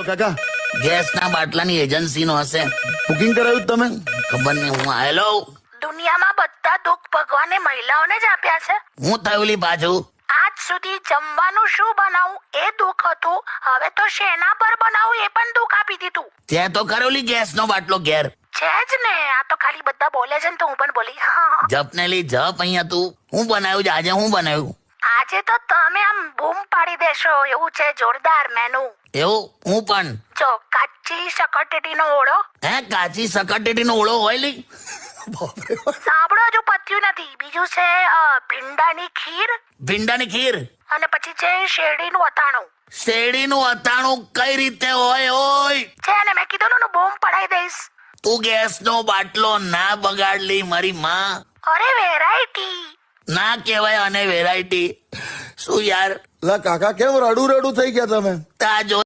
કાકા ગેસના બાટલાની એજન્સીનો હશે. બુકિંગ કરાવ્યું તમે? ખબર નહીં. હું આવેલો. દુનિયામાં બધા દુઃખ ભગવાને મહિલાઓને જ આપ્યા છે. હું થયું પાછું. આજ સુધી જમવાનું શું બનાવું એ દુઃખ હતું, હવે તો શેના પર બનાવું એ પણ દુઃખ આપી દીધું. ત્યાં તો કરેલી ગેસનો બાટલો ઘેર. છે જ ને, આ તો ખાલી બધા બોલે છે ને તો હું પણ બોલી. જપનેલી જપ અહીંયા તું. હું બનાવ્યું છે આજે? હું બનાવ્યું? આજે તો તમે આમ બૂમ પાડી દેશો એવું છે, જોરદાર મેનુ. એવું? હું પણ. જો કાચી સકટેટીનો ઓળો. હે, કાચી સકટેટીનો ઓળો હોય લી? સાંભળો, હજુ પત્યું નથી. બીજું છે ભીંડાની ખીર. ભીંડાની ખીર અને પછી છે શેરડીનું અથાણું. શેરડીનું અથાણું કઈ રીતે હોય? ઓય છે ને, મેં કીધું ને બૂમ પડાઈ દઈશ. તું ગેસનો બાટલો ના બગાડલી મારી માં. અરે વેરાયટી ના કહેવાય અને વેરાયટી શું યાર? લા કાકા કેમ રડું રડું થઈ ગયા તમે? તા જો